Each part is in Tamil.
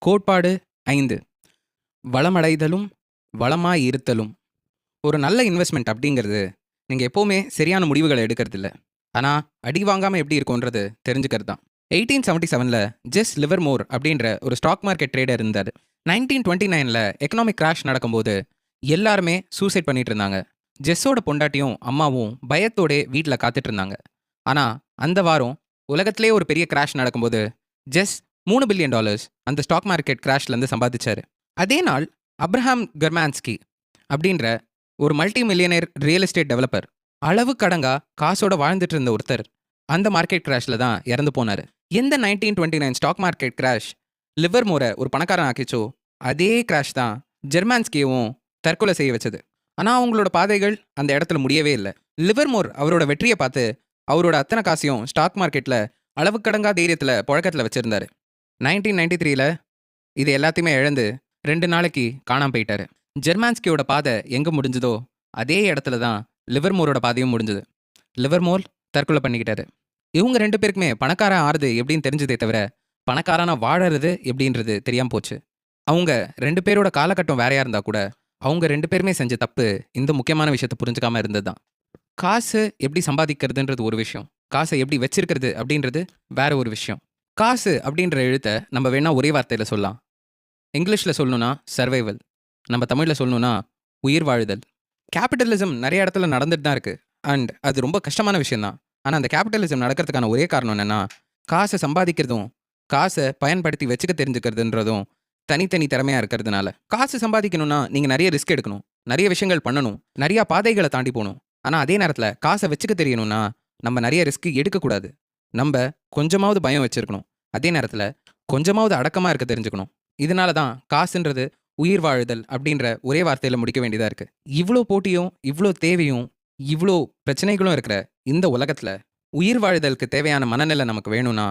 கோட்பாடு 5. வளமடைதலும் வளமாய் இருத்தலும். ஒரு நல்ல இன்வெஸ்ட்மெண்ட் அப்படிங்கிறது நீங்கள் எப்போவுமே சரியான முடிவுகளை எடுக்கிறதில்ல. ஆனால் அடி வாங்காமல் எப்படி இருக்கும்ன்றது தெரிஞ்சுக்கிறது தான். 1877 ஜெஸ் லிவர்மோர் அப்படின்ற ஒரு ஸ்டாக் மார்க்கெட் ட்ரேடர் இருந்தார். 1929 எக்கனாமிக் கிராஷ் நடக்கும்போது எல்லாருமே சூசைட் பண்ணிட்டு இருந்தாங்க. ஜெஸ்ஸோட பொண்டாட்டியும் அம்மாவும் பயத்தோட வீட்டில் காத்துட்டு இருந்தாங்க. ஆனால் அந்த வாரம் உலகத்திலே ஒரு பெரிய கிராஷ் நடக்கும்போது ஜெஸ் $3 பில்லியன் அந்த ஸ்டாக் மார்க்கெட் கிராஷ்லேருந்து சம்பாதிச்சார். அதே நாள் அப்ரஹாம் கர்மான்ஸ்கி அப்படின்ற ஒரு multi millionaire real estate developer, அளவு கடங்கா காசோட வாழ்ந்துட்டு இருந்த ஒருத்தர் அந்த மார்க்கெட் கிராஷில் தான் இறந்து போனார். எந்த 1929 ஸ்டாக் மார்க்கெட் கிராஷ் லிவர்மோரை ஒரு பணக்காரன் ஆக்கிச்சோ அதே கிராஷ் தான் ஜெர்மான்ஸ்கியவும் தற்கொலை செய்ய வச்சது. ஆனால் அவங்களோட பாதைகள் அந்த இடத்துல முடியவே இல்லை. லிவர்மோர் அவரோட வெற்றியை பார்த்து அவரோட அத்தனை காசையும் ஸ்டாக் மார்க்கெட்டில் அளவு கடங்கா தைரியத்தில் புழக்கத்தில் வச்சுருந்தாரு. 1993 இது எல்லாத்தையுமே இழந்து 2 நாளைக்கு காணாமல் போயிட்டாரு. ஜெர்மான்ஸ்கியோட பாதை எங்கே முடிஞ்சதோ அதே இடத்துல தான் லிவர்மோரோட பாதையும் முடிஞ்சது. லிவர்மோர் தற்கொலை பண்ணிக்கிட்டாரு. இவங்க 2 பேருக்குமே பணக்காரன் ஆறுது எப்படின்னு தெரிஞ்சதே தவிர பணக்காரனா வாழறது எப்படின்றது தெரியாமல் போச்சு. அவங்க 2 பேரோட காலகட்டம் வேறையாக இருந்தால் கூட அவங்க 2 பேருமே செஞ்ச தப்பு இந்த முக்கியமான விஷயத்தை புரிஞ்சுக்காம இருந்தது தான். காசு எப்படி சம்பாதிக்கிறதுன்றது ஒரு விஷயம், காசை எப்படி வச்சிருக்கிறது அப்படின்றது வேற ஒரு விஷயம். காசு அப்படின்ற எழுத்தை நம்ம வேணா ஒரே வார்த்தையில் சொல்லலாம். இங்கிலீஷில் சொல்லணும்னா சர்வைவல், நம்ம தமிழில் சொல்லணும்னா உயிர் வாழுதல். கேபிட்டலிசம் நிறைய இடத்துல நடந்துட்டு தான் இருக்குது அண்ட் அது ரொம்ப கஷ்டமான விஷயம்தான். ஆனால் அந்த கேபிட்டலிசம் நடக்கிறதுக்கான ஒரே காரணம் என்னென்னா காசை சம்பாதிக்கிறதும் காசை பயன்படுத்தி வச்சுக்க தெரிஞ்சுக்கிறதுன்றதும் தனித்தனி திறமையாக இருக்கிறதுனால. காசு சம்பாதிக்கணும்னா நீங்கள் நிறைய ரிஸ்க் எடுக்கணும், நிறைய விஷயங்கள் பண்ணணும், நிறைய பாதைகளை தாண்டி போகணும். ஆனால் அதே நேரத்தில் காசை வச்சுக்க தெரியணும்னா நம்ம நிறைய ரிஸ்க் எடுக்கக்கூடாது. நம்ம கொஞ்சமாவது பயம் வச்சுருக்கணும், அதே நேரத்தில் கொஞ்சமாவது அடக்கமாக இருக்க தெரிஞ்சுக்கணும். இதனால தான் காசுன்றது உயிர் வாழுதல் அப்படின்ற ஒரே வார்த்தையில் முடிக்க வேண்டியதாக இருக்குது. இவ்வளோ போட்டியும் இவ்வளோ தேவையும் இவ்வளோ பிரச்சனைகளும் இருக்கிற இந்த உலகத்தில் உயிர் வாழுதலுக்கு தேவையான மனநிலை நமக்கு வேணும்னா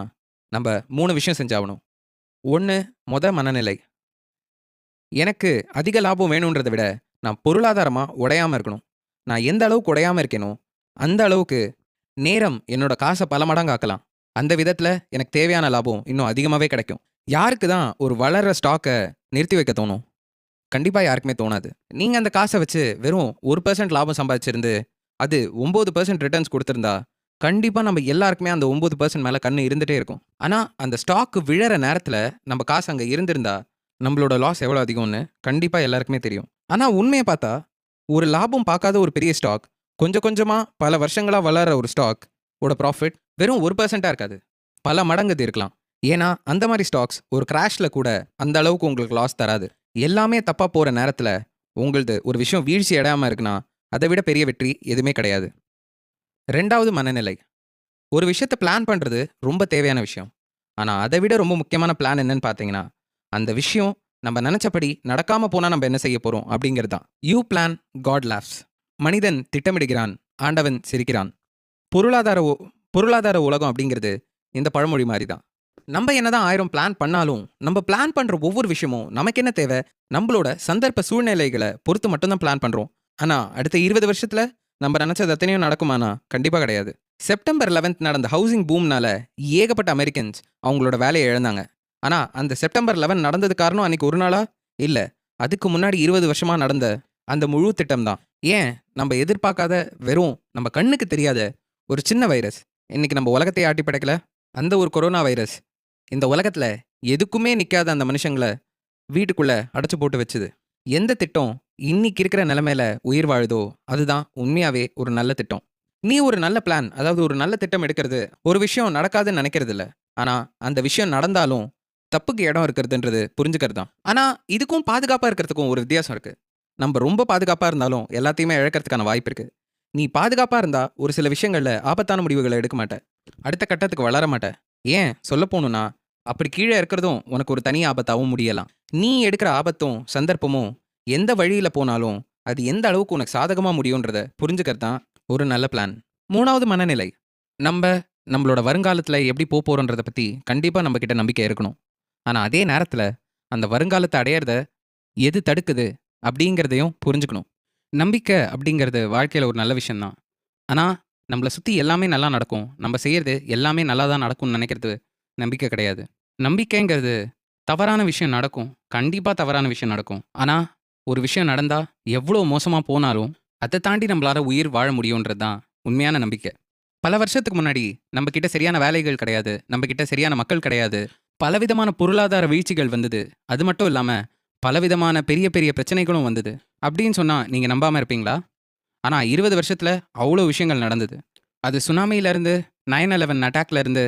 நம்ம 3 விஷயம் செஞ்சாகணும். 1, மனநிலை. எனக்கு அதிக லாபம் வேணுன்றதை விட நான் பொருளாதாரமாக உடையாமல் இருக்கணும். நான் எந்த அளவுக்கு உடையாமல் இருக்கேனோ அந்த அளவுக்கு நேரம் என்னோட காசை பல மடங்கு ஆக்கலாம். அந்த விதத்தில் எனக்கு தேவையான லாபம் இன்னும் அதிகமாகவே கிடைக்கும். யாருக்கு தான் ஒரு வளர்கிற ஸ்டாக்கை நிறுத்தி வைக்க தோணும்? கண்டிப்பாக யாருக்குமே தோணாது. நீங்கள் அந்த காசை வச்சு வெறும் 1% லாபம் சம்பாதிச்சிருந்து அது 9% ரிட்டர்ன்ஸ் கொடுத்துருந்தா கண்டிப்பாக நம்ம எல்லாருக்குமே அந்த 9% மேலே கண்ணு இருந்துகிட்டே இருக்கும். ஆனால் அந்த ஸ்டாக்கு விழற நேரத்தில் நம்ம காசு அங்கே இருந்திருந்தா நம்மளோட லாஸ் எவ்வளோ அதிகம்னு கண்டிப்பாக எல்லாருக்குமே தெரியும். ஆனால் உண்மையை பார்த்தா ஒரு லாபம் பார்க்காத ஒரு பெரிய ஸ்டாக், கொஞ்சம் கொஞ்சமாக பல வருஷங்களாக வளர்கிற ஒரு ஸ்டாக் ஓட ப்ராஃபிட் வெறும் 1%-ஆக இருக்காது, பல மடங்கு இது இருக்கலாம். ஏன்னா அந்த மாதிரி ஸ்டாக்ஸ் ஒரு கிராஷில் கூட அந்த அளவுக்கு உங்களுக்கு லாஸ் தராது. எல்லாமே தப்பாக போகிற நேரத்தில் உங்களது ஒரு விஷயம் வீழ்ச்சி அடையாமல் இருக்குன்னா அதை விட பெரிய வெற்றி எதுவுமே கிடையாது. 2, மனநிலை. ஒரு விஷயத்தை பிளான் பண்ணுறது ரொம்ப தேவையான விஷயம். ஆனால் அதை விட ரொம்ப முக்கியமான பிளான் என்னன்னு பார்த்தீங்கன்னா அந்த விஷயம் நம்ம நினச்சபடி நடக்காமல் போனால் நம்ம என்ன செய்ய போகிறோம் அப்படிங்கிறது தான். You plan, God laughs. மனிதன் திட்டமிடுகிறான், ஆண்டவன் சிரிக்கிறான். பொருளாதார உலகம் அப்படிங்கிறது இந்த பழமொழி மாதிரி தான். நம்ம என்னதான் 1000 பிளான் பண்ணாலும் நம்ம பிளான் பண்ணுற ஒவ்வொரு விஷயமும் நமக்கு என்ன தேவை, நம்மளோட சந்தர்ப்ப சூழ்நிலைகளை பொறுத்து மட்டும்தான் பிளான் பண்ணுறோம். ஆனால் அடுத்த 20 வருஷத்தில் நம்ம நினச்சது அத்தனையும் நடக்குமானா கண்டிப்பாக கிடையாது. செப்டம்பர் 11 நடந்த ஹவுசிங் பூம்னால ஏகப்பட்ட அமெரிக்கன்ஸ் அவங்களோட வேலையை இழந்தாங்க. ஆனால் அந்த செப்டம்பர் 11 நடந்தது காரணம் அன்றைக்கி ஒரு நாளா இல்லை, அதுக்கு முன்னாடி 20 வருஷமாக நடந்த அந்த முழு திட்டம் தான். ஏன் நம்ம எதிர்பார்க்காத வெறும் நம்ம கண்ணுக்கு தெரியாத ஒரு சின்ன வைரஸ் இன்றைக்கி நம்ம உலகத்தை ஆட்டி படைக்கல? அந்த ஒரு கொரோனா வைரஸ் இந்த உலகத்தில் எதுக்குமே நிற்காத அந்த மனுஷங்களை வீட்டுக்குள்ளே அடைச்சி போட்டு வச்சுது. எந்த திட்டம் இன்னைக்கு இருக்கிற நிலைமையில உயிர் வாழுதோ அதுதான் உண்மையாகவே ஒரு நல்ல திட்டம். நீ ஒரு நல்ல பிளான், அதாவது ஒரு நல்ல திட்டம் எடுக்கிறது ஒரு விஷயம் நடக்காதுன்னு நினைக்கிறது இல்லை, ஆனால் அந்த விஷயம் நடந்தாலும் தப்புக்கு இடம் இருக்கிறதுன்றது புரிஞ்சுக்கிறது தான். ஆனால் இதுக்கும் பாதுகாப்பாக இருக்கிறதுக்கும் ஒரு வித்தியாசம் இருக்குது. நம்ம ரொம்ப பாதுகாப்பாக இருந்தாலும் எல்லாத்தையுமே இழக்கிறதுக்கான வாய்ப்பு இருக்குது. நீ பாதுகாப்பாக இருந்தால் ஒரு சில விஷயங்களில் ஆபத்தான முடிவுகளை எடுக்க மாட்டேன், அடுத்த கட்டத்துக்கு வளர மாட்டேன். ஏன் சொல்ல போகணுன்னா அப்படி கீழே இருக்கிறதும் உனக்கு ஒரு தனி ஆபத்தாகவும் முடியலாம். நீ எடுக்கிற ஆபத்தும் சந்தர்ப்பமும் எந்த வழியில் போனாலும் அது எந்த அளவுக்கு உனக்கு சாதகமாக முடியுன்றத புரிஞ்சுக்கிறது தான் ஒரு நல்ல பிளான். 3, மனநிலை. நம்மளோட வருங்காலத்தில் எப்படி போகிறோன்றதை பற்றி கண்டிப்பாக நம்மக்கிட்ட நம்பிக்கை இருக்கணும். ஆனால் அதே நேரத்தில் அந்த வருங்காலத்தை அடையிறத எது தடுக்குது அப்படிங்கிறதையும் புரிஞ்சுக்கணும். நம்பிக்கை அப்படிங்கிறது வாழ்க்கையில் ஒரு நல்ல விஷயந்தான். ஆனால் நம்மளை சுற்றி எல்லாமே நல்லா நடக்கும், நம்ம செய்கிறது எல்லாமே நல்லா தான் நடக்கும்னு நினைக்கிறது நம்பிக்கை கிடையாது. நம்பிக்கைங்கிறது தவறான விஷயம் நடக்கும். கண்டிப்பா தவறான விஷயம் நடக்கும். ஆனா, ஒரு விஷயம் நடந்தா, எவ்ளோ மோசமா போனாலும், அத தாண்டி நம்மளால உயிர் வாழ முடியும்ன்றது தான் உண்மையான நம்பிக்கை. பல வருஷத்துக்கு முன்னாடி நம்ம கிட்ட சரியான வேலைகள் கிடையாது. நம்ம கிட்ட சரியான மக்கள் கிடையாது. பலவிதமான பொருளாதார வீழ்ச்சிகள் வந்தது. அது மட்டும் இல்லாம, பலவிதமான பெரிய பெரிய பிரச்சனைகளும் வந்தது. அப்படின்னு சொன்னா நீங்க நம்பாம இருப்பீங்களா? ஆனா 20 வருஷத்துல அவ்ளோ விஷயங்கள் நடந்தது. அது சுனாமியிலருந்து, 9/11 அட்டாக்லருந்து,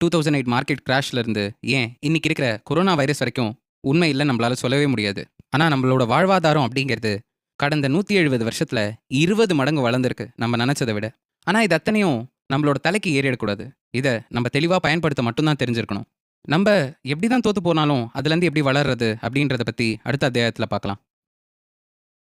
2008 மார்க்கெட் கிராஷ்லருந்து, ஏன் இன்னைக்கு இருக்கிற கொரோனா வைரஸ் வரைக்கும் உண்மை இல்லன்னு நம்மளால சொல்லவே முடியாது. ஆனா நம்மளோட வாழ்வாதாரம் அப்படிங்கிறது கடந்த 170 வருஷத்துல 20 மடங்கு வளர்ந்திருக்கு நம்ம நெனச்சத விட. ஆனா இது அத்தனையும் நம்மளோட தலைக்கு ஏறிடக்கூடாது. இத நம்ம தெளிவா பயன்படுத்த மட்டும் தான் தெரிஞ்சிருக்கணும். நம்ப எப்படி தான் தோத்து போனாலும், அதுலேருந்து எப்படி வளர்றது அப்படின்றத பத்தி அடுத்த அத்தியாயத்துல பார்க்கலாம்.